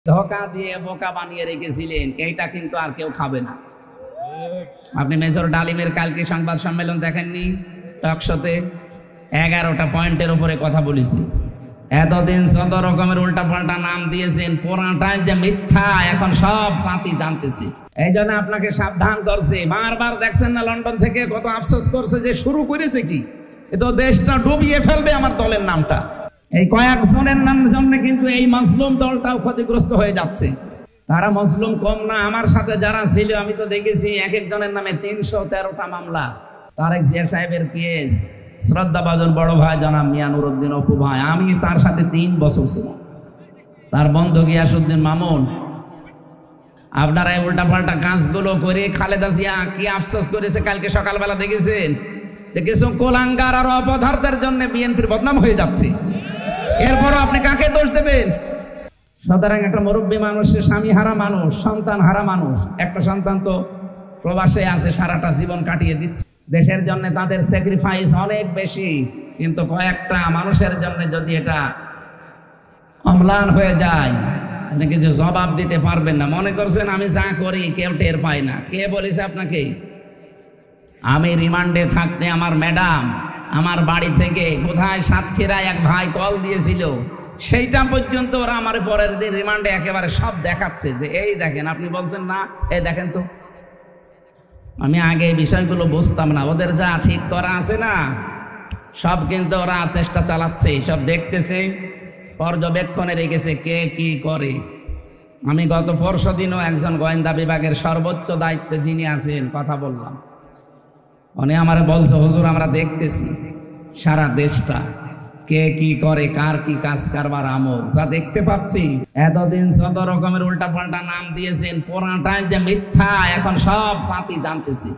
ধোকা দিয়ে বোকা বানিয়ে রেখেছিলেন, এইটা কিন্তু আর কেউ খাবে না। আপনি মেজর ডালিমের কালকে সংবাদ সম্মেলন দেখেননি? টকশোতে 11টা পয়েন্টের উপরে কথা বলেছি। এতদিন যত রকমের উল্টাপাল্টা নাম দিয়েছেন, পুরাটাই যে মিথ্যা এখন সব সাথী জানতেছি। এই জন্য আপনাকে সাবধান করছে। বারবার দেখছেন না লন্ডন থেকে কত আফসোস করছে যে শুরু করেছে কি, এ তো দেশটা ডুবিয়ে ফেলবে আমার দলের নামটা। এই কয়েকজনের নাম জন্য কিন্তু এই মজলুম দলটাও ক্ষতিগ্রস্ত হয়ে যাচ্ছে। তারা মজলুম কম না, আমার সাথে যারা ছিল আমি তো দেখেছি এক একজনের নামে 313টা মামলা। তারেক জিয়া সাহেবের কেস, শ্রদ্ধাভাজন বড় ভাই জনাব মিয়া নুরউদ্দিন অপু ভাই, আমি তার সাথে 3 বছর ছিলাম। তার বন্ধু গিয়াসউদ্দিন মামুন। আপনারা এই উল্টাপাল্টা কাজগুলো করে খালেদা জিয়া কি আফসোস করেছে কালকে সকালবেলা দেখেছেন যে কিছু কোলাঙ্গার আর অপদার্থের জন্য বিএনপির বদনাম হয়ে যাচ্ছে। এরপরও আপনি কাকে দোষ দেবেন? সুতরাং একটা মুরব্বী মানুষ, স্বামী হারা মানুষ, সন্তান হারা মানুষ, একটা সন্তান তো প্রবাসে আছে, সারাটা জীবন কাটিয়ে দিচ্ছে দেশের জন্য, তাদের স্যাক্রিফাইস অনেক বেশি। কিন্তু কয়েকটা মানুষের জন্য যদি এটা অম্লান হয়ে যায়, আপনি কিছু জবাব দিতে পারবেন না। মনে করছেন আমি যা করি কেউ টের পায় না। কে বলেছে আপনাকে? আমি রিমান্ডে থাকতে আমার ম্যাডাম আমার বাড়ি থেকে কোথায় সাতক্ষীরায় এক ভাই কল দিয়েছিল, সেইটা পর্যন্ত ওরা আমার পরের দিন রিমান্ডে একেবারে সব দেখাচ্ছে যে এই দেখেন। আপনি বলছেন না, এই দেখেন তো। আমি আগে এই বিষয়গুলো বুঝতাম না। ওদের যা ঠিক করা আছে না, সব কিন্তু ওরা চেষ্টা চালাচ্ছে, সব দেখতেছে, পর্যবেক্ষণে রেখেছে কে কি করে। আমি গত পরশু দিনও একজন গোয়েন্দা বিভাগের সর্বোচ্চ দায়িত্বে যিনি আছেন কথা বললাম। উনি আমার বলছে, হুজুর আমরা দেখতেছি সারা দেশটা কে কি করে, কার কি কাজ কারবার আমল যা দেখতে পাচ্ছি। এতদিন যত রকমের উল্টাপাল্টা নাম দিয়েছেন, পুরাটাই যে মিথ্যা এখন সব সাথী জানতেছি।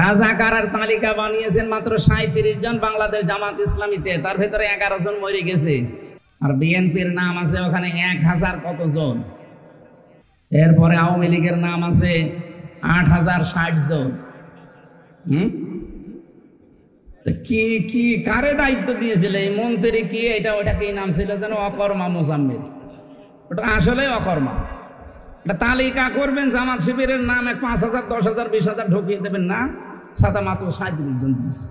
রাজাকারের তালিকা বানিয়েছেন মাত্র 37 জন বাংলাদেশ জামাত ইসলামীতে, তার ভেতরে 11 জন মরে গেছে। আর বিএনপির নাম আছে ওখানে 1000 কতজন। এরপরে আওয়ামী লীগের নাম আছে 8060 জন। কি কি কারে দায়িত্ব দিয়েছিল এই মন্ত্রী? কি এটা ওটা কি নাম ছিল যেন? অকর্মা মোজাম্মেল। ওটা আসলে অকর্মা। এটা তালিকা করবেন, জামাত শিবিরের নাম 5000 10,000 20,000 ঢুকিয়ে দেবেন না, সাথে মাত্র 37 জন দিয়েছে।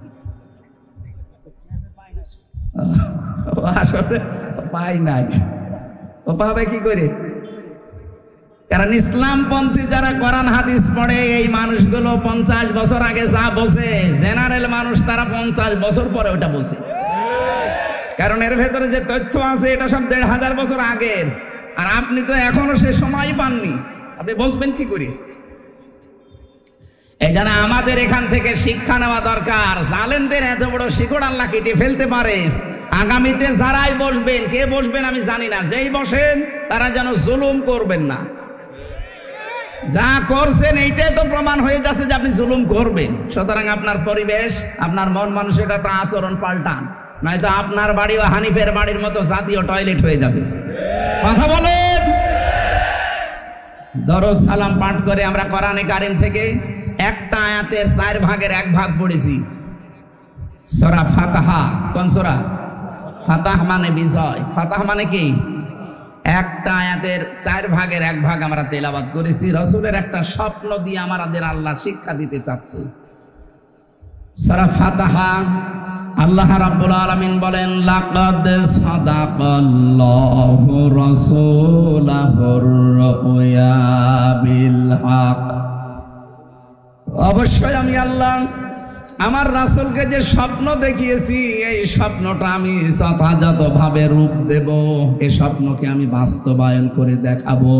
আসলে পাই নাই, ও পাবে কি করে? কারণ ইসলামপন্থী যারা কোরআন হাদিস পড়ে এই মানুষগুলো 50 বছর আগে যা বোঝে, জেনারেল মানুষ তারা 50 বছর পরে ওটা বোঝে। কারণ এর ভেতরে যে তথ্য আছে এটা সব 1500 বছর আগের, আর আপনি তো এখনো সে সময় পাননি, আপনি বুঝবেন কি করে? এই জন্য আমাদের এখান থেকে শিক্ষা নেওয়া দরকার। জালেমদের এত বড় শিকড় আল্লাহ কেটে ফেলতে পারে। আগামীতে যারাই বসবেন, কে বসবেন আমি জানি না, যেই বসেন তারা যেন জুলুম করবেন না। যা করছেন এইটাই তো প্রমাণ হয়ে যাচ্ছে যে আপনি জুলুম করবেন। সুতরাং আপনার পরিবেশ, আপনার মন মানসিকতা, আচরণ পাল্টান, নয়তো আপনার বাড়ি বা হানিফের বাড়ির মতো জাতীয় টয়লেট হয়ে যাবে। কথা বলেন। দরুদ সালাম পাঠ করে আমরা কোরআনে কারিম থেকে একটা আয়াতের 4 ভাগের 1 ভাগ পড়েছি। সূরা ফাতিহা। কোন সূরা? ফাতাহ মানে বিজয়। ফাতাহ মানে কি? একটা আয়াতের 4 ভাগের 1 ভাগ আমরা তেলাওয়াত করেছি। রাসূলের একটা স্বপ্ন দিয়ে আমাদের আল্লাহ শিক্ষা দিতে চাচ্ছে। সূরা ফাতিহা আল্লাহ রাব্বুল আলামিন বলেন, লাকাদ সাদাকাল্লাহু রাসূলাহুর রুয়া বিল হক। অবশ্যই আমি আল্লাহ আমার রাসূলকে যে স্বপ্ন দেখিয়েছি, এই স্বপ্নটা আমি যথাযথভাবে রূপ দেব। এই স্বপ্নকে আমি বাস্তবায়ন করে দেখাবো।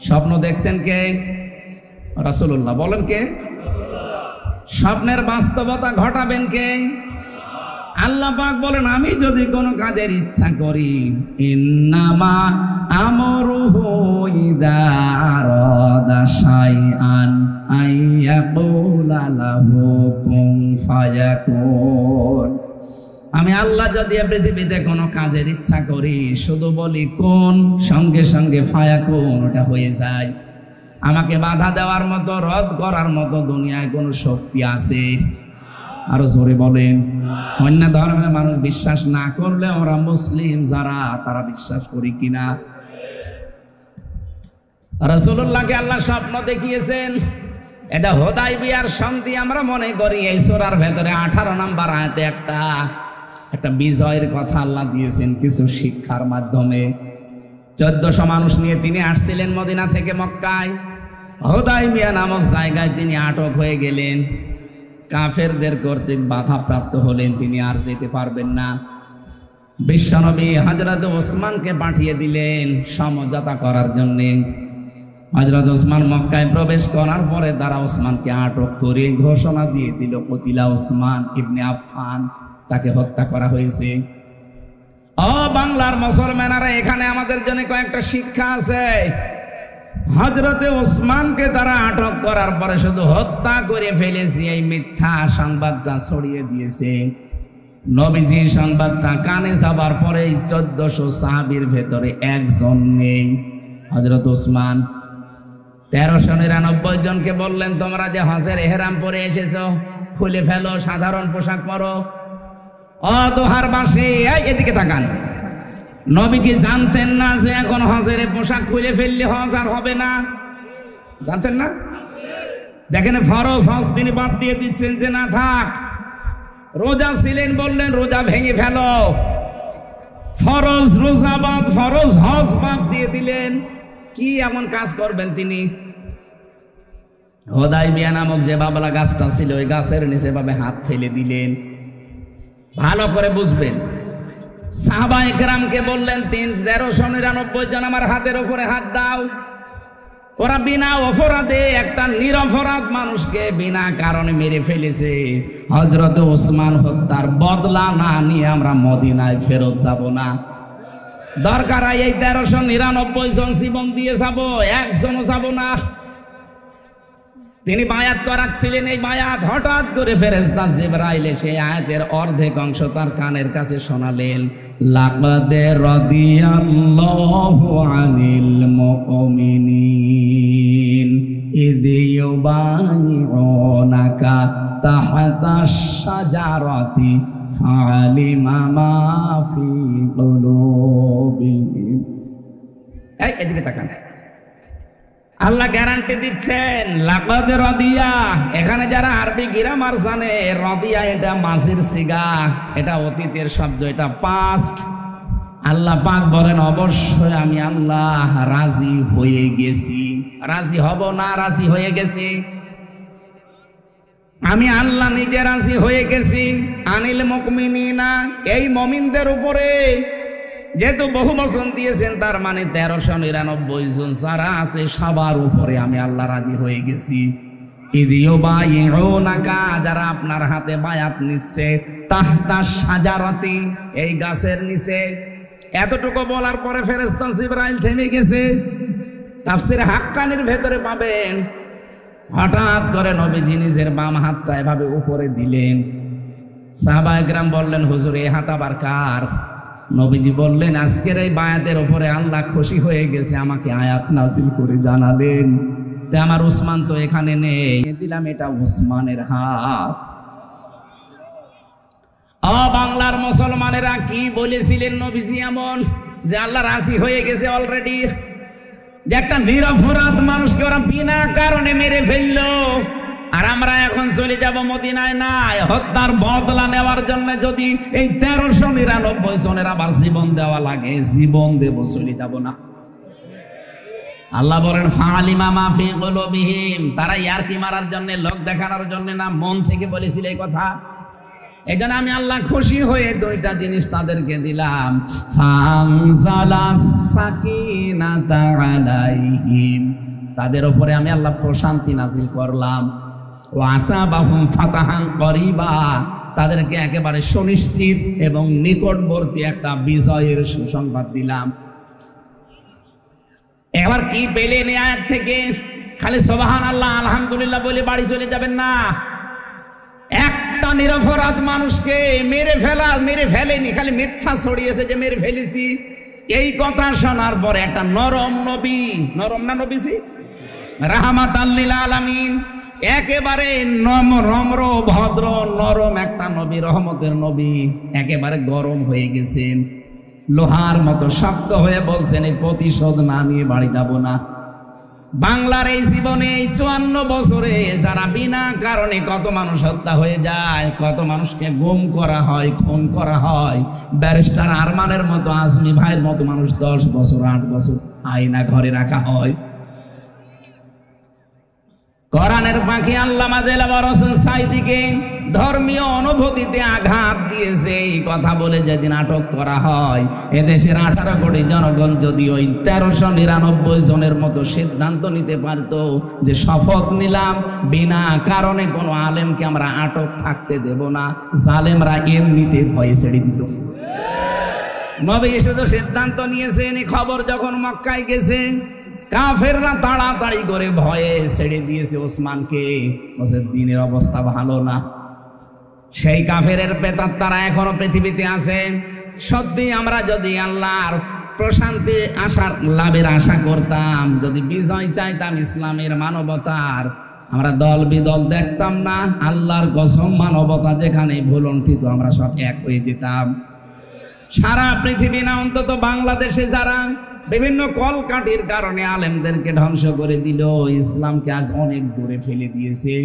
স্বপ্ন দেখছেন কে? রাসূলুল্লাহ। বলেন কে? স্বপ্নের বাস্তবতা ঘটাবেন কে? আল্লাহ পাক বলেন, আমি যদি কোনো কাজের ইচ্ছা করি, ইন্নামা আমরুহু ইযা আরাদা শাইআন আইয়াকুলা লাহু কুন ফায়াকুন। আমি আল্লাহ যদি পৃথিবীতে কোনো কাজের ইচ্ছা করি, শুধু বলি কোন, সঙ্গে সঙ্গে ফায়াকুন, ওটা হয়ে যায়। আমাকে বাধা দেওয়ার মতো, রদ করার মতো দুনিয়ায় কোনো শক্তি আছে? আরো জোরে বলেন। অন্য ধর্মের মানুষ বিশ্বাস না করলে আমরা মুসলিম যারা, তারা বিশ্বাস করি কিনা? রাসূলুল্লাহকে আল্লাহ স্বপ্ন দেখিয়েছেন। এটা হুদায়বিয়ার সন্ধি আমরা মনে করি। এই সূরার ভেতরে 18 নম্বর আয়াতে একটা বিজয়ের কথা আল্লাহ দিয়েছেন কিছু শিক্ষার মাধ্যমে। 1400 মানুষ নিয়ে তিনি আসছিলেন মদিনা থেকে মক্কায়। হুদায়বিয়া নামক জায়গায় তিনি আটক হয়ে গেলেন। কাফেরদের কর্তৃক বাধাপ্রাপ্ত হলেন, তিনি আর যেতে পারবেন না। বিশ্বনবী হযরত ওসমানকে পাঠিয়ে দিলেন সমঝোতা করার জন্যে। হযরত ওসমান মক্কায় প্রবেশ করার পরে তারা ওসমানকে আটক করে ঘোষণা দিয়ে দিল কতিলা ওসমান ইবনে আফফান, তাকে হত্যা করা হয়েছে। ও বাংলার মুসলমানেরা, এখানে আমাদের জন্য কয়েকটা শিক্ষা আছে। হযরতে ওসমানকে তারা আটক করার পরে শুধু হত্যা করে ফেলেছে এই মিথ্যা সংবাদটা ছড়িয়ে দিয়েছে। নবীজি সংবাদটা কানে যাবার পরে 1400 সাহাবীর ভেতরে একজন নেই। হযরত ওসমান 1399 জনকে বললেন, তোমরা যে হজের এহরাম পরে এসেছো খুলে ফেলো, সাধারণ পোশাক পরো। ও দোহারবাসী, এদিকে তাকান। নবী কি জানতেন না যে এখন হজের পোশাক খুলে ফেললে হজ আর হবে না? জানতেন না? দেখেন ফরজ হজ তিনি বাদ দিয়ে দিচ্ছেন যে না থাক। রোজা ছিলেন, বললেন রোজা ভেঙে ফেলো। ফরজ রোজা বাদ, ফরজ হজ বাদ দিয়ে দিলেন। কি এমন কাজ করবেন তিনি? হুদায়বিয়া নামক যে বাবলা গাছটা ছিল ওই গাছের নিচে ভাবে হাত ফেলে দিলেন। ভালো করে বুঝবেন। সাহাবায়ে কেরামকে বললেন 1399 জন আমার হাতের উপরে হাত দাও। ওরা বিনা অপরাধে একটা নিরপরাধ মানুষকে বিনা কারণে মেরে ফেলেছে। হযরত ওসমান হত্যার বদলা না নিয়ে আমরা মদিনায় ফেরত যাব না। দরকার এই 1399 জন জীবন দিয়ে যাব, একজনও যাব না। তিনি বায়াত করাচ্ছিলেন। এই বায়াত হঠাৎ করে ফেরেশতা জিবরাইল এসে আয়াতের অর্ধেক অংশ তার কানের কাছে শোনালেন। লাকাদ রাদিয়াল্লাহু আনিল মুমিনিন ইয ইউবাইউনাকা তাহতাশ শাজারাতি ফাআলিমা মা ফি কুলুবিহিম। এদিকে তাকান। আল্লাহ গ্যারান্টি দিচ্ছেন লাকাদ রাদিয়া। এখানে যারা আরবি গ্রামার জানে, রাদিয়া এটা মাজির সিগা, এটা অতীতের শব্দ, এটা পাস্ট। আল্লাহ পাক বলেন অবশ্যই আমি আল্লাহ রাজি হয়ে গেছি। রাজি হব না, রাজি হয়ে গেছি। আমি আল্লাহ নিজে রাজি হয়ে গেছি। আনিল মুমিনিনা, এই মুমিনদের উপরে। যেহেতু বহু বচন দিয়েছেন তার মানে 1399 জন যারা আছে সবার উপরে আমি আল্লাহ রাজি হয়ে গেছি। ইয ইউবাইউনাকা, যারা আপনার হাতে বায়াত নিচ্ছে, তাহতা শাজারাতি, এই গাছের নিচে। এতটুকু বলার পরে ফেরেশতা জিবরাইল থেমে গেছে। তাফসীর হাক্কানির ভেতরে পাবেন হঠাৎ করে নবীজি নিজের বাম হাতটা এভাবে উপরে দিলেন। সাহাবায়ে কেরাম বললেন হুজুর এই হাত আবার কার? নবীজি বললেন আজকের এই বায়াতের উপরে আল্লাহ খুশি হয়ে গেছে, আমাকে আয়াত নাজিল করে জানালেন যে আমার ওসমান তো এখানে নেই, দিলাম এটা ওসমানের হাত। বাংলার মুসলমানেরা কি বলেছিলেন নবীজি এমন যে আল্লাহ রাজি হয়ে গেছে অলরেডি, যে একটা নিরপরাধ মানুষকে ওরা বিনা কারণে মেরে ফেললো, আর আমরা এখন চলে যাব মদিনায় না হত্যার বদলা নেওয়ার জন্য। যদি এই 1399 জনের আবার জীবন দেওয়া লাগে, জীবন দেব, চলে যাব না। আল্লাহ বলেন ফাআলিমা মা ফি কুলুবিহিম, তারা ইয়ারকি মারার জন্য, লোক দেখানোর জন্য না, মন থেকে বলেছিল এই কথা। এজন্য আমি আল্লাহ খুশি হয়ে দুইটা জিনিস তাদেরকে দিলাম। ফানজালাস সাকিনাতা আলাইহিম, তাদের উপরে আমি আল্লাহ প্রশান্তি নাজিল করলাম। ওয়াসাবাহুম ফাতাহান করিবা, তাদেরকে একেবারে সুনিশ্চিত এবং নিকটবর্তী একটা বিজয়ের সুসংবাদ দিলাম। এবার কি পেলেন এই আয়াত থেকে? খালি সুবহানাল্লাহ আলহামদুলিল্লাহ বলে বাড়ি চলে যাবেন না। একটা নিরপরাধ মানুষকে মেরে ফেলেনি, খালি মিথ্যা ছড়িয়েছে যে মেরে ফেলেছি। এই কথা শোনার পরে একটা নরম নবী, নরম না নবীজি, রাহমাতাল লিল আলামিন, একেবারে নম্র ভদ্র নরম একটা নবী, রহমতের নবী, একেবারে গরম হয়ে গেছেন, লোহার মতো শক্ত হয়ে বলছেন এই প্রতিশোধ না নিয়ে বাড়ি যাব না। বাংলার এই জীবনে এই 54 বছরে যারা বিনা কারণে কত মানুষ হত্যা হয়ে যায়, কত মানুষকে গুম করা হয়, খুন করা হয়, ব্যারিস্টার আরমানের মতো, আজমি ভাইয়ের মতো মানুষ 10 বছর 8 বছর আয়না ঘরে রাখা হয়। কোরআনের পাখি আল্লামা দেলাওয়ার হোসেন সাঈদীকে ধর্মীয় অনুভূতিতে আঘাত দিয়েছে এই কথা বলে যেদিন আটক করা হয়, এদেশের 18 কোটি জনগণ যদি ওই 1399 জনের মতো সিদ্ধান্ত নিতে পারত যে শপথ নিলাম বিনা কারণে কোনো আলেমকে আমরা আটক থাকতে দেব না, জালেমরা এমনিতে ভয়ে ছেড়ে দিত। নবী শুধু সিদ্ধান্ত নিয়েছেন, এই খবর যখন মক্কায় গেছে কাফেররা তাড়াতাড়ি করে ভয়ে ছেড়ে দিয়েছে ওসমানকে, বলছে দিনের অবস্থা ভালো না। সেই কাফেরের প্রেতাত্মারা এখনো পৃথিবীতে আছে। সত্যি আমরা যদি আল্লাহর প্রশান্তি আশার লাভের আশা করতাম, যদি বিজয় চাইতাম ইসলামের মানবতার, আমরা দল বিদল দেখতাম না। আল্লাহর কসম মানবতা যেখানে ভুলণ্ঠিত আমরা সব এক হয়ে যেতাম। সারা পৃথিবী না অন্তত বাংলাদেশে যারা বিভিন্ন কলকাঠির কারণে আলেমদেরকে ধ্বংস করে দিল, ইসলামকে আজ অনেক দূরে ফেলে দিয়েছে,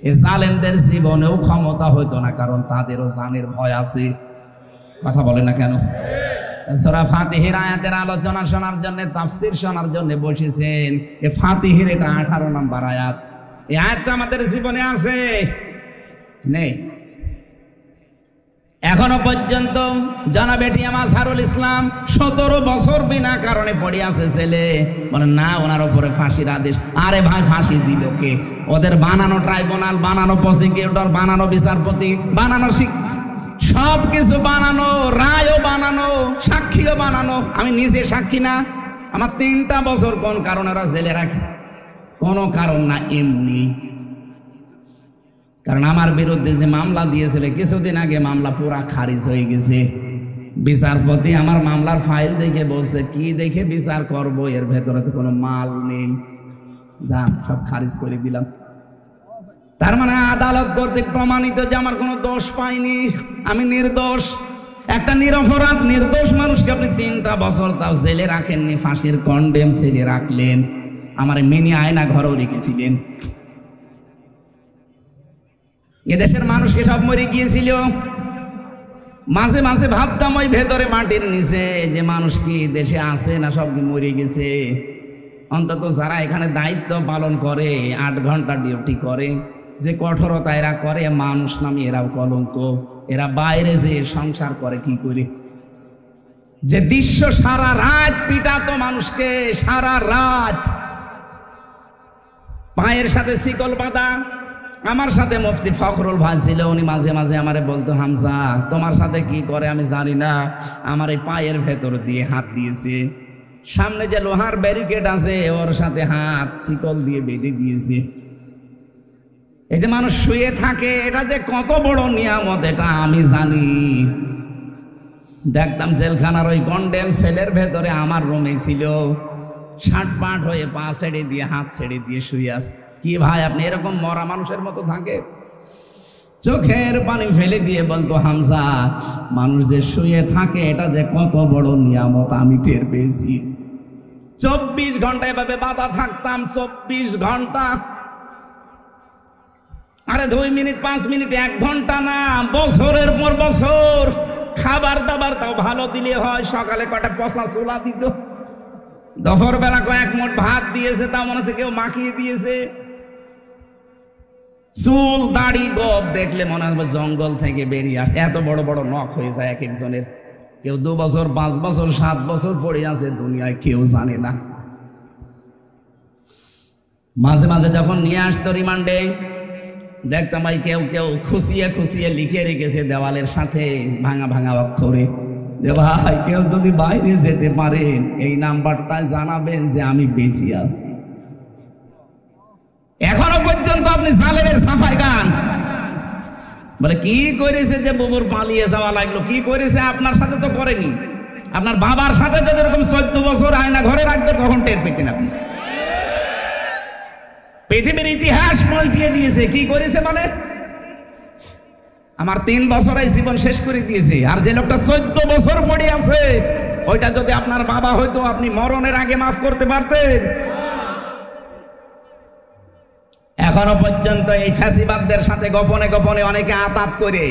এই জালেমদের জীবনেও ক্ষমতা হইতো না, কারণ তাদেরও জানের ভয় আছে। কথা বলে না কেন? সূরা ফাতিহার আয়াতের আলোচনা শোনার জন্য, তাফসীর শোনার জন্য বসেছেন। এই ফাতিহার এটা 18 নম্বর আয়াত। এই আয়াতটা আমাদের জীবনে আছে নেই? এখনো পর্যন্ত জনাব এটিএম আজহারুল ইসলাম 17 বছর বিনা কারণে পড়ে আছে ছেলে, বলে না ওনার উপরে ফাঁসির আদেশ। আরে ভাই ফাঁসি দিল কে? ওদের বানানো ট্রাইব্যুনাল, বানানো প্রসিকিউটর, বানানো বিচারপতি, বানানো সব কিছু বানানো, রায়ও বানানো, সাক্ষীও বানানো। আমি নিজে সাক্ষী না, আমার 3টা বছর কোন কারণে ওরা জেলে রাখে? কোনো কারণ না, এমনি। কারণ আমার বিরুদ্ধে যে মামলা দিয়েছিল কিছুদিন আগে, মামলা পুরা খারিজ হয়ে গেছে। বিচারপতি আমার মামলার ফাইল দেখে বলছে, কি দেখে বিচার করব, এর ভেতরে তো কোনো মাল নেই, যান সব খারিজ করে দিলাম। তার মানে আদালত কর্তৃক প্রমাণিত যে আমার কোনো দোষ পাইনি, আমি নির্দোষ। একটা নিরপরাধ নির্দোষ মানুষকে আপনি 3টা বছর তাও জেলে রাখেননি, ফাঁসির কন্ডেম সেলে রাখলেন, আমার মিনি আয়না ঘরেও রেখেছিলেন। এদেশের মানুষকে সব মরে গিয়েছিল। মাঝে মাঝে ভাবতাম ওই ভেতরে মাটির নিচে যে মানুষ কি দেশে আছে না সব কি মরে গেছে। অন্তত যারা এখানে দায়িত্ব পালন করে, 8 ঘন্টা ডিউটি করে, যে কঠোরতা এরা করে, মানুষ নামে এরাও কলঙ্ক। এরা বাইরে যে সংসার করে কি করে, যে দৃশ্য সারা রাত পিটাতো মানুষকে, সারা রাত পায়ের সাথে শিকল বাঁধা। আমার সাথে মুফতি ফখরুল ভাই ছিল, উনি মাঝে মাঝে আমারে বলতো, হামজা তোমার সাথে কি করে আমি জানি না, আমার এই পায়ের ভেতর দিয়ে হাত দিয়েছে, সামনে যে লোহার ব্যারিকেড আছে ওর সাথে হাত শিকল দিয়ে বেঁধে দিয়েছে। এই যে মানুষ শুয়ে থাকে, এটা যে কত বড় নিয়ামত এটা আমি জানি। দেখতাম জেলখানার ওই কন্ডেম সেলের ভেতরে আমার রুমে ছিল, 60 হয়ে পা ছেড়ে দিয়ে হাত ছেড়ে দিয়ে শুয়ে আছে। কি ভাই আপনি এরকম মরা মানুষের মতো থাকে? চোখের পানি ফেলে দিয়ে বলতো, হামজা মানুষ যে শুয়ে থাকে এটা যে কত বড় নিয়ামত আমি টের পেয়েছি। 24 ঘন্টা এভাবে বাধা থাকতাম, 24 ঘন্টা। আরে 2 মিনিট 5 মিনিট 1 ঘন্টা না, বছরের পর বছর। খাবার দাবার তাও ভালো দিলে হয়, সকালে কটা পচা চুলা দিত, দুপুর বেলা কয়েক মুঠ ভাত দিয়েছে, তা মনে হচ্ছে কেউ মাখিয়ে দিয়েছে। চুল দাড়ি গোপ দেখলে মনে হবে জঙ্গল থেকে বেরিয়ে আসে, এত বড় বড় নখ হয়ে যায় এক একজনের। কেউ 2 বছর 5 বছর 7 বছর পড়ে আছে দুনিয়ায়, কেউ জানে না। মাঝে মাঝে যখন নিয়ে আসতো রিমান্ডে, দেখতাম ভাই কেউ কেউ খুশিয়ে খুশিয়ে লিখে রেখেছে দেওয়ালের সাথে ভাঙা ভাঙা অক্ষরে, যে ভাই কেউ যদি বাইরে যেতে পারেন এই নাম্বারটা জানাবেন যে আমি বেঁচে আছি। এখনো পর্যন্ত আপনি জালেমের সাফাই গান বলে কি করেছে যে বুবুর পালিয়ে যাওয়া লাগলো, কি করেছে আপনার সাথে তো করেনি। আপনার বাবার সাথে যদি এরকম 14 বছর আয়না ঘরে রাখবে কখন টের পেতেন আপনি? পৃথিবীর ইতিহাস পাল্টিয়ে দিয়েছে। কি করেছে মানে? আমার 3 বছরের জীবন শেষ করে দিয়েছে। আর যে লোকটা 14 বছর পড়ে আছে, ওইটা যদি আপনার বাবা হয়তো আপনি মরণের আগে মাফ করতে পারতেন? এখনো পর্যন্ত এই ফ্যাসিবাদদের সাথে গোপনে গোপনে অনেকে আতাত করে।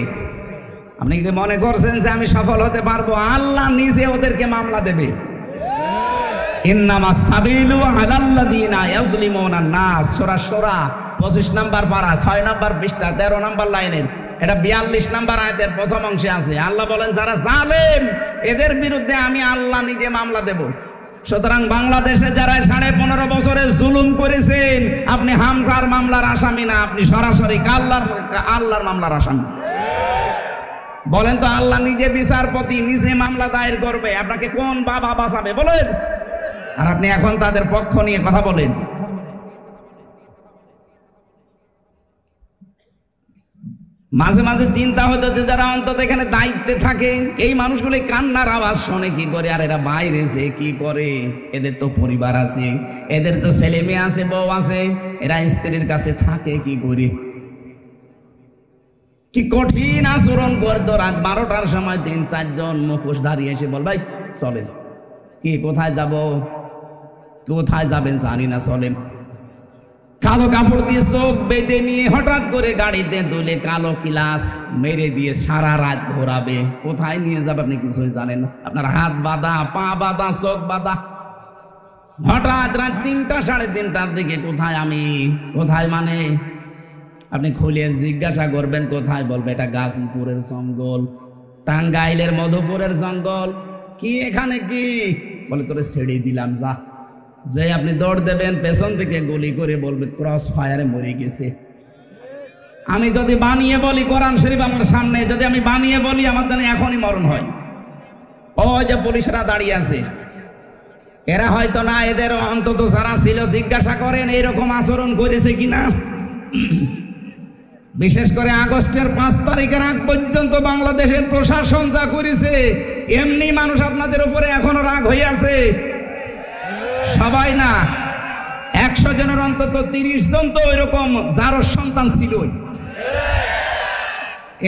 আপনি কি মনে করছেন যে আমি সফল হতে পারবো? আল্লাহ নিজে ওদেরকে মামলা দেবে। ইন্নামাস সাবিলু আলাল্লাযিনা ইয়াজলিমুনান নাস, সূরা শূরা 25 নম্বর পারা 6 নম্বর পৃষ্ঠা 13 নম্বর লাইনের, এটা 42 নম্বর আয়াতের প্রথম অংশে আছে। আল্লাহ বলেন যারা জালেম এদের বিরুদ্ধে আমি আল্লাহ নিজে মামলা দেব। সুতরাং বাংলাদেশে যারা 15.5 বছরে জুলুম করেছেন, আপনি হামজার মামলার আসামি না, আপনি সরাসরি আল্লাহর মামলার আসামি। বলেন তো, আল্লাহ নিজে বিচারপতি, নিজে মামলা দায়ের করবে, আপনাকে কোন বাবা বাঁচাবে বলেন? আর আপনি এখন তাদের পক্ষ নিয়ে কথা বলেন। মাঝে মাঝে চিন্তা হতো যে যারা অন্তত এখানে দায়িত্বে থাকে, এই মানুষগুলো কান্নার আওয়াজ শোনে কি করে? আর এরা বাইরে যে কি করে? এদের তো পরিবার আছে, এদের তো ছেলে মেয়ে আছে, বউ আছে, এরা স্ত্রীর কাছে থাকে কি করে? কি কঠিন আচরণ করতো। রাত 12টার সময় 3-4 জন মুখোশধারী এসে বল, ভাই চলেন। কি কোথায় যাব? কোথায় যাবেন জানি না, চলেন। কালো কাপড় দিয়ে চোখ বেঁধে নিয়ে হঠাৎ করে গাড়িতে তুলে কালো কিলাস মেরে দিয়ে সারা রাত ঘোরাবে। কোথায় নিয়ে যাবে আপনি কিছুই জানেন না। আপনার হাত বাঁধা, পা বাঁধা, চোখ বাঁধা। হঠাৎ রাত 3টা 3:30টার দিকে কোথায় আমি? কোথায় মানে? আপনি খুলে জিজ্ঞাসা করবেন কোথায়, বলবে এটা গাজীপুরের জঙ্গল, টাঙ্গাইলের মধুপুরের জঙ্গল। কি এখানে কি? বলে তোরে ছেড়ে দিলাম, যা। যে আপনি দৌড় দেবেন, পেছন থেকে গুলি করে বলবে ক্রস ফায়ারে মরে গেছে। আমি যদি বানিয়ে বলি, কোরআন শরীফ আমার সামনে, যদি আমি বানিয়ে বলি আমার জানি এখনই মরণ হয়। ওই যে পুলিশরা দাঁড়িয়ে আছে, এরা হয়তো না, এদের অন্তত যারা ছিল জিজ্ঞাসা করেন এইরকম আচরণ করেছে কিনা। বিশেষ করে আগস্টের 5 তারিখের আগ পর্যন্ত বাংলাদেশের প্রশাসন যা করেছে, এমনি মানুষ আপনাদের উপরে এখনো রাগ হয়ে আছে। সবাই না, 100 জনের অন্তত 30 জন তো এরকম যার সন্তান ছিল।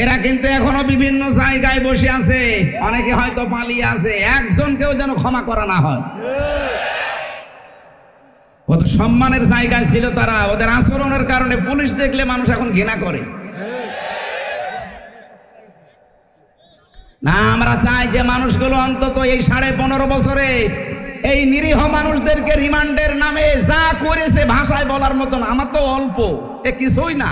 এরা কিন্তু এখনো বিভিন্ন জায়গায় বসে আছে, অনেকে হয়তো পালিয়ে আছে। একজনকেও যেন ক্ষমা করা না হয়। কত সম্মানের জায়গায় ছিল তারা। ওদের আচরণের কারণে পুলিশ দেখলে মানুষ এখন ঘৃণা করে না। আমরা চাই যে মানুষগুলো অন্তত এই 15.5 বছরে এই নিরীহ মানুষদেরকে রিমান্ডের নামে যা করেছে, ভাষায় বলার মতন আমার তো অল্প, এ কিছুই না।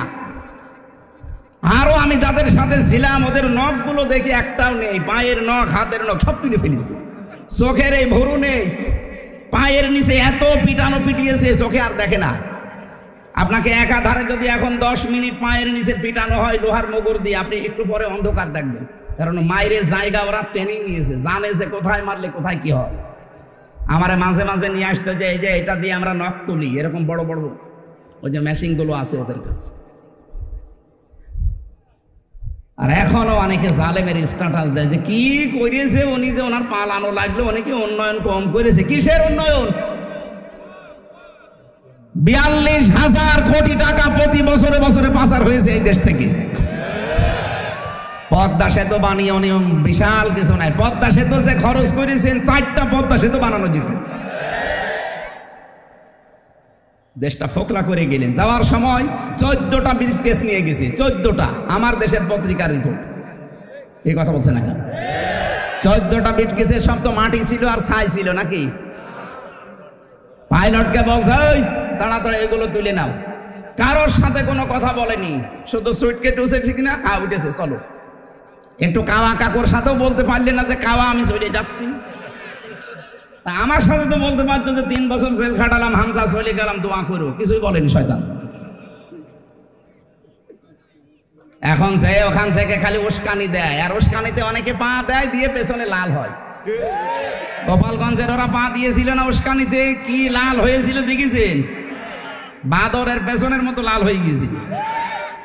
আরো আমি যাদের সাথে ছিলাম ওদের নখগুলো দেখি একটাও নেই, পায়ের নখ, হাতের নখ সব তুলে ফেলেছে। চোখের এই ভরু নেই, পায়ের নিচে এত পিটানো পিটিয়েছে, চোখে আর দেখে না। আপনাকে একাধারে যদি এখন 10 মিনিট পায়ের নিচে পিটানো হয় লোহার মোগর দিয়ে, আপনি একটু পরে অন্ধকার দেখবেন। কারণ মায়ের জায়গা ওরা ট্রেনিং নিয়েছে, জানে যে কোথায় মারলে কোথায় কি হয়। আমারে মাঝে মাঝে নিয়ে আসতো যে এই যে এটা দিয়ে আমরা নখ তুলি, এরকম বড় বড় ওই যে মেশিনগুলো আছে ওদের কাছে। আর এখনো অনেকে জালেমের স্ট্যাটাস দেয় যে কি করেছে উনি, যে ওনার পালানো লাগলো, অনেকে উন্নয়ন কম করেছে। কিসের উন্নয়ন? 42,000 কোটি টাকা প্রতি বছরে বছরে পাচার হয়েছে এই দেশ থেকে। পদ্মা সেতু বানিয়ে উনি বিশাল কিছু নাই। পদ্মা সেতু যে খরচ করেছেন, 4টা পদ্মা সেতু বানানো যেত। দেশটা ফোকলা করে গেলেন। যাওয়ার সময় 14টা ব্রিজকেস নিয়ে গেছি, 14টা। আমার দেশের পত্রিকার রিপোর্ট, এই কথা বলছে না কেন? 14টা ব্রিজকেসের সব তো মাটি ছিল আর ছাই ছিল নাকি? পাইলটকে বলছে ওই তাড়াতাড়ি এগুলো তুলে নাও। কারোর সাথে কোনো কথা বলেনি, শুধু সুইটকেস উঠেছে কিনা, হ্যাঁ উঠেছে, চলো। একটু কাওয়া কাকুর সাথেও বলতে পারলেন না যে কাওয়া আমি চলে যাচ্ছি। আমার সাথে তো বলতে পারতো যে 3 বছর জেল খাটালাম, হামজা চলে গেলাম, দোয়া করো। কিছুই বলেনি শয়তান। এখন যে ওখান থেকে খালি উস্কানি দেয়, আর উস্কানিতে অনেকে পা দেয়, দিয়ে পেছনে লাল হয়। গোপালগঞ্জের ওরা পা দিয়েছিল না উস্কানিতে, কি লাল হয়েছিল দেখেছেন? বাদরের পেছনের মতো লাল হয়ে গিয়েছিল।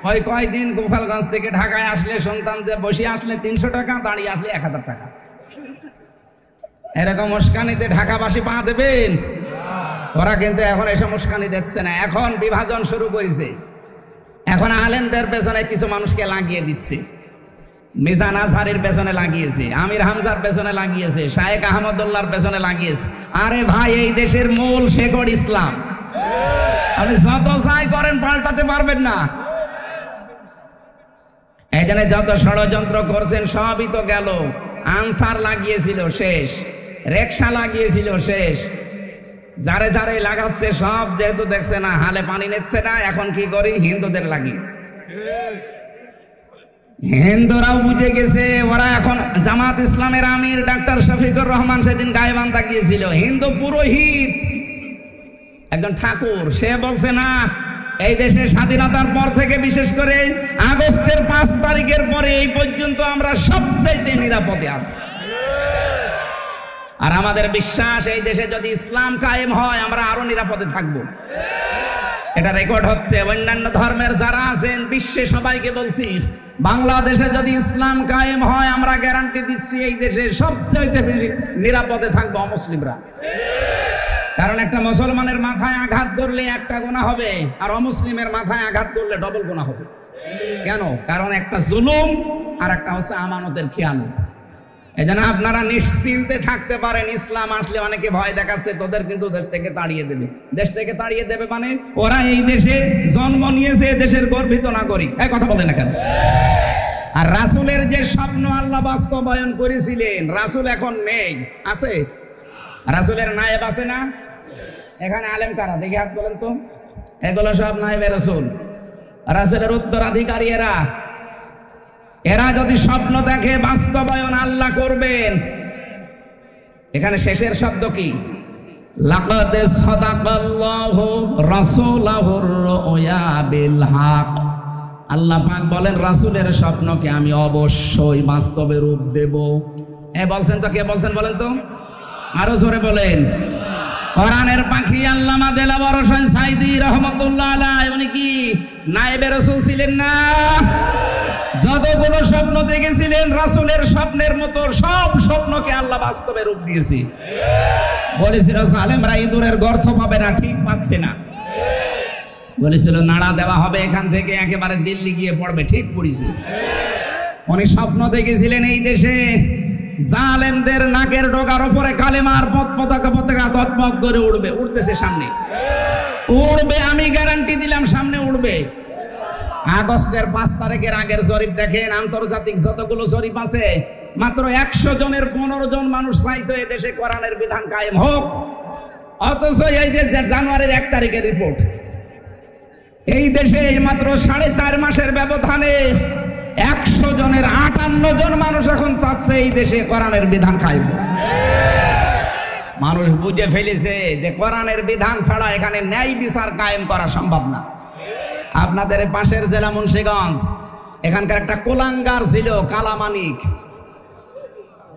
ওই কয়দিন গোপালগঞ্জ থেকে ঢাকায় আসলে শুনতাম যে বসে আসলে 300 টাকা, দাঁড়িয়ে আসলে 1000 টাকা। এরকম উস্কানিতে ঢাকাবাসী পা দেবেন? ওরা কিন্তু এখন এসব উস্কানি দিচ্ছে না। এখন বিভাজন শুরু করেছে। এখন আলেমদের পেছনে কিছু মানুষকে লাগিয়ে দিচ্ছে। মিজান আজহারের পেছনে লাগিয়েছে, আমির হামজার পেছনে লাগিয়েছে, শায়েখ আহমদুল্লাহর পেছনে লাগিয়েছে। আরে ভাই, এই দেশের মূল শেকড় ইসলাম। আপনি যত চাই করেন পাল্টাতে পারবেন না। এই জন্য যত ষড়যন্ত্র করছেন সবই তো গেল। আনসার লাগিয়েছিল শেষ, রিকশা লাগিয়েছিল শেষ, যারে যারে লাগাচ্ছে সব যেহেতু দেখছে না হালে পানি নিচ্ছে না, এখন কি করি হিন্দুদের লাগিয়েছে। হিন্দুরাও বুঝে গেছে, ওরা এখন জামাত ইসলামের আমির ডাক্তার শফিকুর রহমান সেদিন গায়েবান্ধা গিয়েছিল, হিন্দু পুরোহিত একজন ঠাকুর, সে বলছে না এই দেশের স্বাধীনতার পর থেকে বিশেষ করে আগস্টের 5 তারিখের পরে এই পর্যন্ত আমরা সবচাইতে নিরাপদে আছি। আর আমাদের বিশ্বাস এই দেশে যদি ইসলাম কায়েম হয় আমরা আরো নিরাপদে থাকবো। এটা রেকর্ড হচ্ছে, অন্যান্য ধর্মের যারা আছেন বিশ্বে সবাইকে বলছি, বাংলাদেশে যদি ইসলাম কায়েম হয় আমরা গ্যারান্টি দিচ্ছি এই দেশে সবচাইতে বেশি নিরাপদে থাকবো অমুসলিমরা। কারণ একটা মুসলমানের মাথায় আঘাত করলে একটা গুনাহ হবে, আর অমুসলিমের মাথায় আঘাত করলে ডবল গুনাহ হবে। কেন? কারণ একটা জুলুম আর একটা হচ্ছে আমানতের খেয়ানত। এই জন্য আপনারা নিশ্চিন্তে থাকতে পারেন, ইসলাম আসলে অনেকে ভয় দেখাচ্ছে তোদের কিন্তু দেশ থেকে তাড়িয়ে দেবে। দেশ থেকে তাড়িয়ে দেবে মানে ওরা এই দেশে জন্ম নিয়েছে, দেশের গর্বিত নাগরিক। এই কথা বলে না কেন? আর রাসূলের যে স্বপ্ন আল্লাহ বাস্তবায়ন করেছিলেন, রাসূল এখন নেই, আছে? রাসূলের নায়েব আছে না? এখানে আলেম কারা দেখে হাত বলেন তো? এগুলো সব নায়েবে রাসূল, রাসূলের উত্তরাধিকারী এরা। এরা যদি স্বপ্ন দেখে বাস্তবায়ন আল্লাহ করবেন। এখানে শেষের শব্দ কি? লাকাদ সাদাকাল্লাহু রাসূলাহুর রুয়া বিল হক। আল্লাহ পাক বলেন রাসূলের স্বপ্নকে আমি অবশ্যই বাস্তবে রূপ দেব। বলছেন তো, কে বলছেন বলেন তো? আরো জোরে বলেন। কোরআনের পাখি আল্লামা দেলাওয়ার হোসেন সাইদি রহমাতুল্লাহ আলাইহি, উনি কি নায়েবে রাসূল ছিলেন না? যতগুলো স্বপ্ন দেখেছিলেন রাসূলের স্বপ্নের মতো সব স্বপ্নকে আল্লাহ বাস্তবে রূপ দিয়েছে। বলেছিল জালেমরা ইঁদুরের গর্ত পাবে না, ঠিক পাচ্ছে না। বলেছিল নাড়া দেওয়া হবে এখান থেকে একেবারে দিল্লি গিয়ে পড়বে, ঠিক পড়েছে। উনি স্বপ্ন দেখেছিলেন এই দেশে জালেমদের নাকের ডগার উপরে কালেমার পতাকা তৎপত করে উড়বে, উঠতেছে, সামনে উড়বে, আমি গ্যারান্টি দিলাম সামনে উড়বে। আগস্টের 5 তারিখের আগের জরিপ দেখেন, আন্তর্জাতিক যতগুলো জরিপ আছে, মাত্র 100 জনের 15 জন মানুষ চাইতো এই দেশে কোরআনের বিধান কায়েম হোক। অথচ এই যে জানুয়ারির 1 তারিখের রিপোর্ট, এই দেশে মাত্র 4.5 মাসের ব্যবধানে 100 জনের 58 জন মানুষ এখন চাচ্ছে এই দেশে কোরআনের বিধান কায়েম হোক। মানুষ বুঝে ফেলেছে যে কোরআনের বিধান ছাড়া এখানে ন্যায় বিচার কায়েম করা সম্ভব না। আপনাদের পাশের জেলা মুন্সিগঞ্জ, এখানকার একটা কোলাঙ্গার ছিল কালামানিক,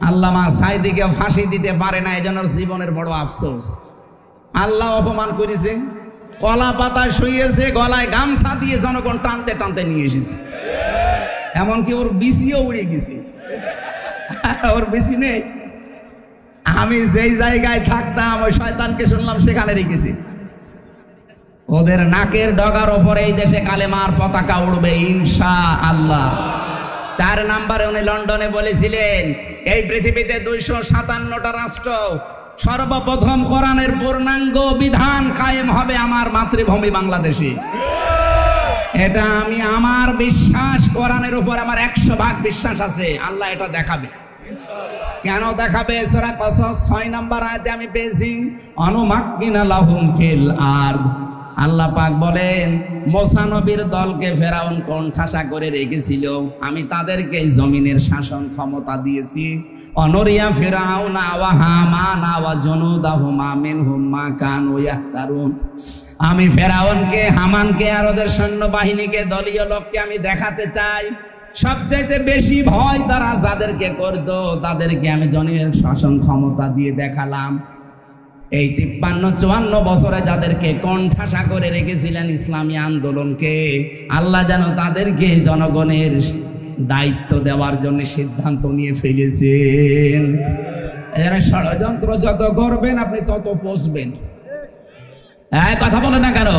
আল্লামা সাইদিকে ফাঁসি দিতে পারে না, এজন্য জীবনের বড় আফসোস। আল্লাহ অপমান করেছে, কলা পাতায় শুয়েছে, গলায় গামছা দিয়ে জনগণ টানতে টানতে নিয়ে এসেছে। এমনকি ওর বিসিও উড়ে গেছে, ওর বিসি নেই। আমি যেই জায়গায় থাকতাম ওই শয়তানকে শুনলাম সেখানে রেখেছি। ওদের নাকের ডগার ওপরে এই দেশে কালেমার পতাকা উড়বে ইনশাআল্লাহ। 4 নম্বরে উনি লন্ডনে বলেছিলেন এই পৃথিবীতে 257টা রাষ্ট্র, সর্বপ্রথম কোরআনের পূর্ণাঙ্গ বিধান কায়েম হবে আমার মাতৃভূমি বাংলাদেশে। এটা আমি আমার বিশ্বাস, কোরআনের উপর আমার 100% বিশ্বাস আছে। আল্লাহ এটা দেখাবে। কেন দেখাবে? সূরা কসস 6 নম্বর আয়াতে আমি পেয়েছি, অনুমাক্কিনা লাহুম ফিল আরদ। আল্লাহ পাক বলেন মুসা নবীর দলকে ফেরাউন কোণঠাসা করে রেখেছিল, আমি তাদেরকে জমিনের শাসন ক্ষমতা দিয়েছি। অনরিয়া ফিরাউনা ওয়া হামানা ওয়া জুনুদাহুমা মিনহুম মা কানু ইয়াহতারুন। আমি ফেরাউনকে, হামানকে আর ওদের সৈন্যবাহিনীকে, দলীয় লোককে আমি দেখাতে চাই সবচাইতে বেশি ভয় তারা যাদেরকে করতো তাদেরকে আমি জনের শাসন ক্ষমতা দিয়ে দেখালাম। এই 53-54 বছরে যাদেরকে কোণঠাসা করে রেখেছিলেন ইসলামী আন্দোলনকে, আল্লাহ যেন তাদেরকে জনগণের দায়িত্ব দেওয়ার জন্য সিদ্ধান্ত নিয়ে ফেলেছেন। এখানে ষড়যন্ত্র যত করবেন আপনি তত পচবেন। কথা বলে না কেন?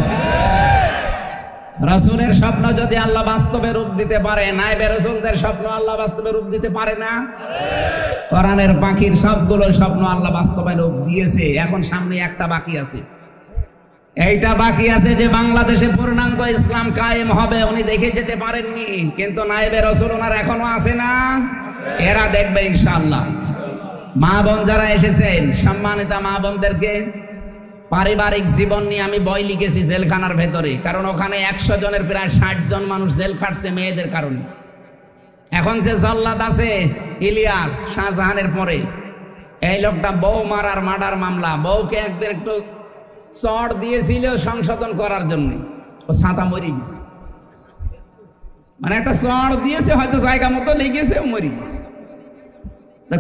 রাসূলের স্বপ্ন যদি আল্লাহ বাস্তবে রূপ দিতে পারে, নায়েবে রাসূলদের স্বপ্ন আল্লাহ বাস্তবে রূপ দিতে পারে না? কোরআনের পাখির সবগুলো স্বপ্ন আল্লাহ বাস্তবে রূপ দিয়েছে, এখন সামনে একটা বাকি আছে। এইটা বাকি আছে যে বাংলাদেশে পূর্ণাঙ্গ ইসলাম কায়েম হবে, উনি দেখে যেতে পারেননি, কিন্তু নায়েবে রাসূল ওনার এখনো আছে না? এরা দেখবে ইনশাআল্লাহ। মা বোন যারা এসেছেন, সম্মানিত মা বোনদেরকে পারিবারিক জীবন নিয়ে আমি বই লিখেছি জেলখানার ভেতরে, কারণ ওখানে 100 জনের প্রায় 60 জন মানুষ জেল খাটছে মেয়েদের কারণে। এখন যে জল্লাদ আছে ইলিয়াস, শাহজাহানের পরে, এই লোকটা বউ মারার মার্ডার মামলা, বউকে একদিন একটু চড় দিয়েছিল সংশোধন করার জন্য, ও ছাতা মরে গেছে। মানে একটা চড় দিয়েছে, হয়তো জায়গা মতো লেগেছে, ও মরে গেছে।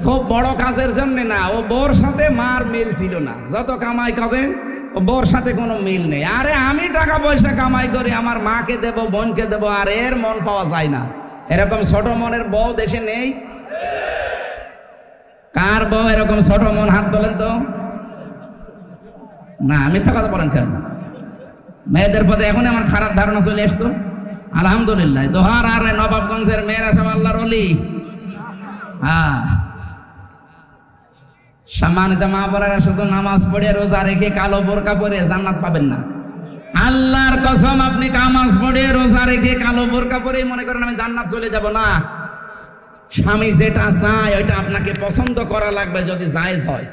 খুব বড় কাজের জন্য না, ও বউর সাথে মার মিল ছিল না, যত কামাই করে ও বউর সাথে কোনো মিল নেই। আরে আমি টাকা পয়সা কামাই করি, আমার মাকে দেব, বোনকে দেব, আর এর মন পাওয়া যায় না। এরকম ছোট মনের বউ দেশে নেই? কার বউ এরকম ছোট মন, হাত তোলেন তো। না, মিথ্যা কথা বলেন কেন? মেয়েদের প্রতি এখন আমার খারাপ ধারণা চলে আসতো। আলহামদুলিল্লাহ, দোহার আর নবাবগঞ্জের মেয়েরা সব আল্লাহর ওলি। হ্যাঁ, সম্মানিত মা বোনেরা, শুধু নামাজ পড়ে রোজা রেখে কালো বোরকা পরে জান্নাত পাবেন না। আল্লাহর কসম, আপনি নামাজ পড়ে রোজা রেখে কালো বোরকা পরে মনে করেন আমি জান্নাত চলে যাব না। স্বামী যেটা চায় ওইটা আপনাকে পছন্দ করা লাগবে, যদি জায়েজ হয়।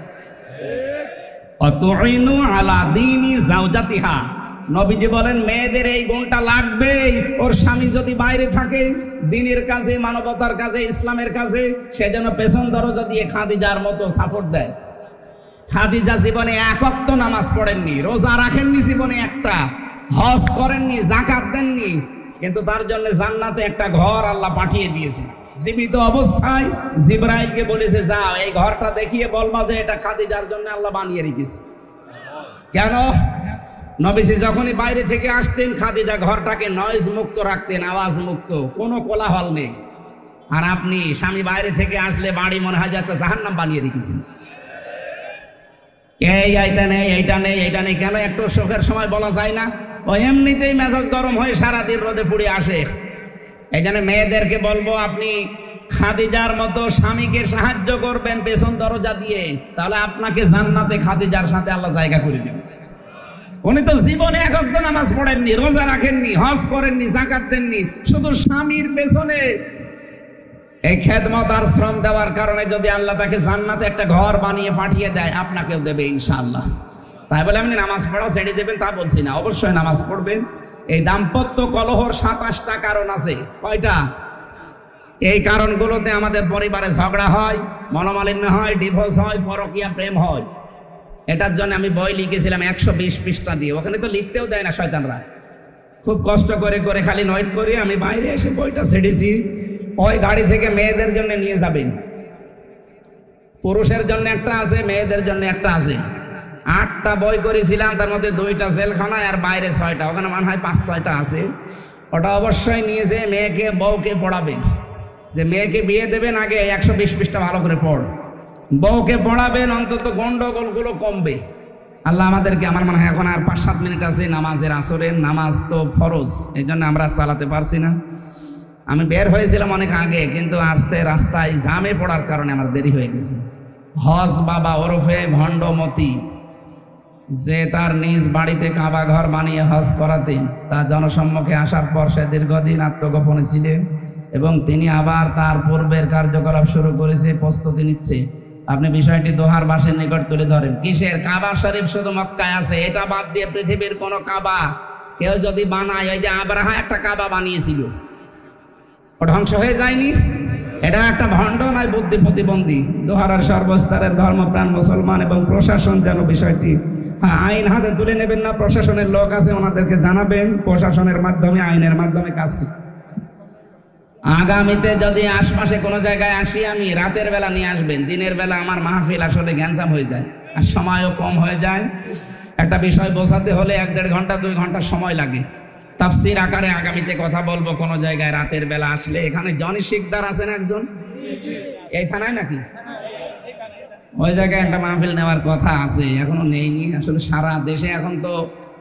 অতুইনু আলা দীনি জাওজাতিহা, নবীজি বলেন মেয়েদের এই গুণটা লাগবেই। ওর স্বামী যদি বাইরে থাকে দ্বীনের কাজে, মানবতার কাজে, ইসলামের কাজে, সেজন্য পেছন দরজা দিয়ে খাদিজার মতো সাপোর্ট দেয়। খাদিজা জীবনে এক ওয়াক্ত নামাজ পড়েননি, রোজা রাখেননি জীবনে একটা, হজ করেননি, যাকাত দেননি, কিন্তু তার জন্য জান্নাতে একটা ঘর আল্লাহ পাঠিয়ে দিয়েছে। জীবিত অবস্থায় জিবরাইলকে বলেছে, যাও এই ঘরটা দেখিয়ে বলবা যে এটা খাদিজার জন্য আল্লাহ বানিয়ে রেখেছে। কেন? নবীজি যখনই বাইরে থেকে আসতেন, খাদিজা ঘরটাকে নয়েজ মুক্ত রাখতেন, আওয়াজ মুক্ত, কোনো কোলাহল নেই। আর আপনি স্বামী বাইরে থেকে আসলে বাড়ি মনে হয় যে একটা জাহান্নাম বানিয়ে রেখেছেন। এইটা নেই, এইটা নেই, এইটা নেই, কেন? একটু শোকের সময় বলা যায় না? ও এমনিতেই মেজাজ গরম হয়ে সারাদিন রোদে পুড়ে আসে। এই জন্য মেয়েদেরকে বলবো, আপনি খাদিজার মতো স্বামীকে সাহায্য করবেন পেছন দরজা দিয়ে, তাহলে আপনাকে জান্নাতে খাদিজার সাথে আল্লাহ জায়গা করে দেবেন। উনি তো জীবনে এক ওয়াক্ত নামাজ পড়েননি, রোজা রাখেননি, হজ করেননি, যাকাত দেননি, শুধু স্বামীর পেছনে এই খেদমত আর শ্রম দেওয়ার কারণে যদি আল্লাহ তাকে জান্নাতে একটা ঘর বানিয়ে পাঠিয়ে দেয়, আপনাকেও দেবে ইনশাআল্লাহ। তাই বলে আপনি নামাজ পড়াও ছেড়ে দেবেন তা বলছি না, অবশ্যই নামাজ পড়বেন। এই দাম্পত্য কলহর 27টা কারণ আছে। কয়টা? এই কারণগুলোতে আমাদের পরিবারে ঝগড়া হয়, মনোমালিন্য হয়, ডিভোর্স হয়, পরকীয়া প্রেম হয়। এটার জন্য আমি বই লিখেছিলাম 120 পৃষ্ঠা দিয়ে, ওখানে তো লিখতেও দেয় না শয়তানরা। খুব কষ্ট করে করে খালি নয়েট করে আমি বাইরে এসে বইটা ছেড়েছি। ওই গাড়ি থেকে মেয়েদের জন্য নিয়ে যাবেন, পুরুষের জন্য একটা আছে, মেয়েদের জন্য একটা আছে। 8টা বই করেছিলাম, তার মধ্যে 2টা জেলখানায় আর বাইরে 6টা, ওখানে মনে হয় 5-6টা আছে। ওটা অবশ্যই নিয়ে যে মেয়েকে বউকে পড়াবেন, যে মেয়েকে বিয়ে দেবেন আগে 120 পৃষ্ঠা ভালো করে পড়, বউকে পড়াবেন, অন্তত গন্ডগোলগুলো কমবে। আল্লাহ আমাদেরকে, আমার মনে হয় এখন আর 5-7 মিনিট আছে নামাজের, আসরের নামাজ তো ফরজ, এই জন্য আমরা চালাতে পারছি না। আমি বের হয়েছিলাম অনেক আগে, কিন্তু আসতে রাস্তায় জামে পড়ার কারণে আমার দেরি হয়ে গেছে। হজ বাবা ওরফে ভণ্ডমতি, যে তার নিজ বাড়িতে কাবা ঘর বানিয়ে হজ করাতেন, তা জনসম্মুখে আসার পর সে দীর্ঘদিন আত্মগোপনে ছিলেন এবং তিনি আবার তার পূর্বের কার্যকলাপ শুরু করেছে, প্রস্তুতি নিচ্ছে। আপনি বিষয়টি দোহার বাসের নিকট তুলে ধরেন। কিসের? কাবা শরীফ শুধু মক্কায় আছে, এটা বাদ দিয়ে পৃথিবীর কোন কাবা কেউ যদি বানায়, ওই যে আব্রাহা একটা কাবা বানিয়েছিল, ও ধ্বংস হয়ে যায়নি? এটা একটা ভণ্ড নয়, বুদ্ধি প্রতিবন্ধী। দোহারার সর্বস্তরের ধর্মপ্রাণ মুসলমান এবং প্রশাসন যেন বিষয়টি আইন হাতে তুলে নেবেন না। প্রশাসনের লোক আছে, ওনাদেরকে জানাবেন, প্রশাসনের মাধ্যমে, আইনের মাধ্যমে কাজ কি। আগামীতে যদি আশপাশে কোনো জায়গায় আসি আমি, রাতের বেলা নিয়ে আসবেন। দিনের বেলা আমার মাহফিল আসলে গ্যাঞ্জাম হয়ে যায় আর সময়ও কম হয়ে যায়। একটা বিষয় বোঝাতে হলে 1-1.5 ঘন্টা 2 ঘন্টা সময় লাগে। তাফসীর আকারে আগামীতে কথা বলবো কোনো জায়গায় রাতের বেলা আসলে। এখানে জনি শিকদার আছেন একজন, এই থানায় নাকি? ওই জায়গায় একটা মাহফিল নেওয়ার কথা আছে, এখনো নেইনি। আসলে সারা দেশে এখন তো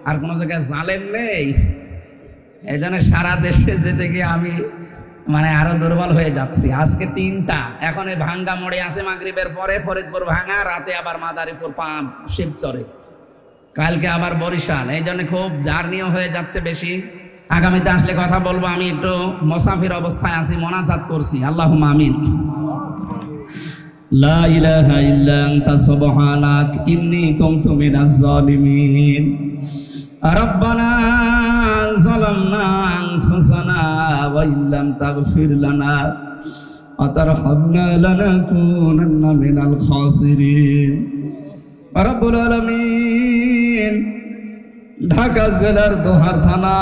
আর কোনো জায়গায় জালেম নেই, এই জন্য সারা দেশে যেতে গিয়ে আমি মানে আরো দুর্বল হয়ে যাচ্ছি। আজকে 3টা, এখন এই ভাঙ্গা মোড়ে আছে মাগরিবের পরে, ফরিদপুর ভাঙ্গা, রাতে আবার মাদারীপুর শিবচরে। কালকে আবার বরিশাল, এই জন্য খুব জার্নিও হয়ে যাচ্ছে বেশি। আগামীতে আসলে কথা বলবো। আমি একটু মুসাফির অবস্থায় আছি, মোনাজাত করছি। আল্লাহুম্মা আমিন। লা ইলাহা ইল্লা আনতা সুবহানাক ইন্নী কুনতু মিনাজ জালিমিন। রব্বানা যালামনা আনফুসানা ওয়া ইল্লাম তাগফির লানা ওয়া তারহামনা লানাকুনান্না মিনাল খাসিরিন। রব্বুল আলামিন, ঢাকা জেলার দোহার থানা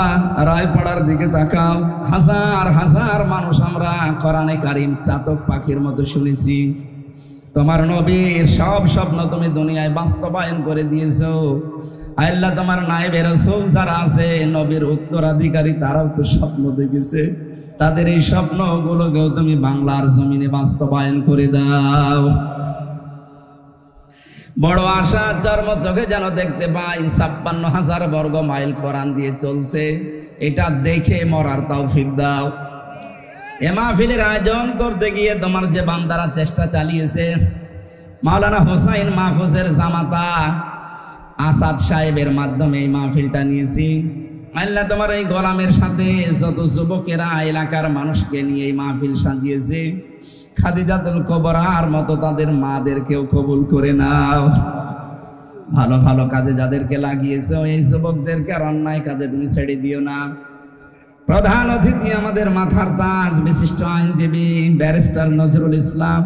রায়পাড়ার দিকে তাকাও। হাজার হাজার মানুষ আমরা কোরআনে কারীম চাতক পাখির মতো শুনেছি। তোমার নবীর সব স্বপ্ন তুমি দুনিয়ায় বাস্তবায়ন করে দিয়েছো। আল্লাহ, তোমার নায়েবে রাসূল যারা আছে, নবীর উত্তরাধিকারী, তারাও তো স্বপ্ন দেখেছে। তাদের এই স্বপ্নগুলোকেও তুমি বাংলার জমিনে বাস্তবায়ন করে দাও। বড় আশা জন্ম চোখে যেন দেখতে পাই ৫৬,০০০ বর্গ মাইল কোরআন দিয়ে চলছে, এটা দেখে মরার তৌফিক দাও। এ মাহফিলের আয়োজন করতে গিয়ে তোমার যে বান্দারা চেষ্টা চালিয়েছে, মাওলানা হোসাইন মাহফুজের জামাতা আসাদ সাহেবের মাধ্যমে এই মাহফিলটা নিয়েছি। আল্লাহ, তোমার এই গোলামের সাথে যত যুবকেরা এলাকার মানুষকে নিয়ে এই মাহফিল সাজিয়েছে, খাদিজাতুল কুবরার মতো তাদের মাদেরকেও কবুল করে নাও। ভালো ভালো কাজে যাদেরকে লাগিয়েছো, এই যুবকদেরকে আর অন্যায় কাজে তুমি ছেড়ে দিও না। প্রধান অতিথি আমাদের মাথার তাজ, বিশিষ্ট আইনজীবী ব্যারিস্টার নজরুল ইসলাম।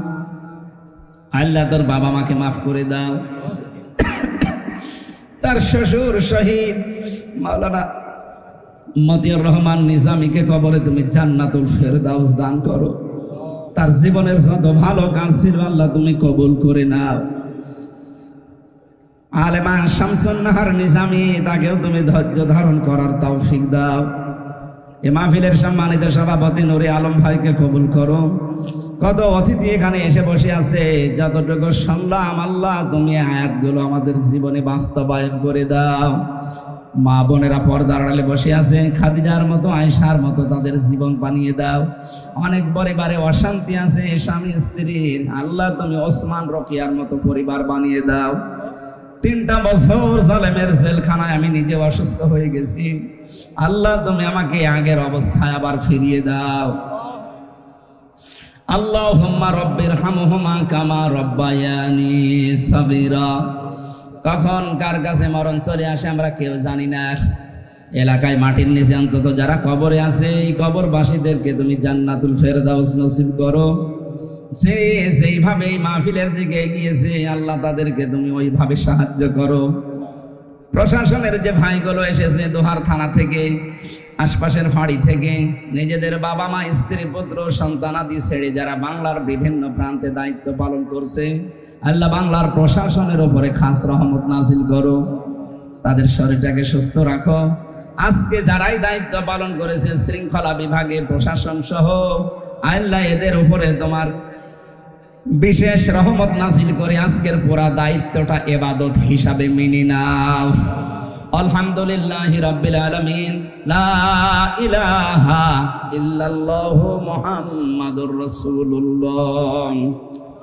আল্লাহ, তোর বাবা মাকে মাফ করে দাও। তার শ্বশুর শহীদ মাওলানা মতিউর রহমান নিজামীকে কবরে তুমি জান্নাতুল ফেরদাউস দান করো। তার জীবনের যত ভালো কাজ ছিল আল্লাহ তুমি কবুল করে নাও। আলেমা শামসুন নাহার নিজামী, তাকেও তুমি ধৈর্য ধারণ করার তৌফিক দাও। এ মাহফিলের সম্মানিত সভাপতি নুরে আলম ভাইকে কবুল করো। কত অতিথি এখানে এসে বসে আছে, যতটুকু শুনলাম আল্লাহ তুমি আয়াতগুলো আমাদের জীবনে বাস্তবায়ন করে দাও। মা বোনেরা পর্দার আড়ালে বসে আছে, খাদিজার মতো, আয়েশার মতো তাদের জীবন বানিয়ে দাও। অনেক পরিবারে অশান্তি আছে স্বামী স্ত্রীর, আল্লাহ তুমি ওসমান রকিয়ার মতো পরিবার বানিয়ে দাও। ৩টা বছর জালেমের জেলখানায় আমি নিজে অসুস্থ হয়ে গেছি, আল্লাহ তুমি আমাকে আগের অবস্থায় আবার ফিরিয়ে দাও। আল্লাহুম্মা রব্বিরহামহুমা কামা রব্বায়ানি সাগীরা। কখন কার কাছে মরণ চলে আসে আমরা কেউ জানি না। এলাকায় মাটির নিচে অন্তত যারা কবরে আছে, এই কবরবাসীদেরকে তুমি জান্নাতুল ফেরদাউস নসিব করো। যে যেইভাবে এই মাহফিলের দিকে এগিয়েছে আল্লাহ তাদেরকে তুমি ওইভাবে সাহায্য করো। প্রশাসনের যে ভাইগুলো এসেছে দোহার থানা থেকে, আশপাশের ফাঁড়ি থেকে, নিজেদের বাবা মা স্ত্রী পুত্র সন্তানাদি ছেড়ে যারা বাংলার বিভিন্ন প্রান্তে দায়িত্ব পালন করছে, আল্লাহ বাংলার প্রশাসনের উপরে খাস রহমত নাজিল করো। তাদের শরীরটাকে সুস্থ রাখো। আজকে যারাই দায়িত্ব পালন করেছে শৃঙ্খলা বিভাগে, প্রশাসন সহ, আল্লাহ এদের উপরে তোমার বিশেষ রহমত নাজিল করে আজকের পুরা দায়িত্বটা ইবাদত হিসাবে মেনে নাও। আলহামদুলিল্লাহি রাব্বিল আলামিন। লা ইলাহা ইল্লাল্লাহু মুহাম্মাদুর রাসূলুল্লাহ।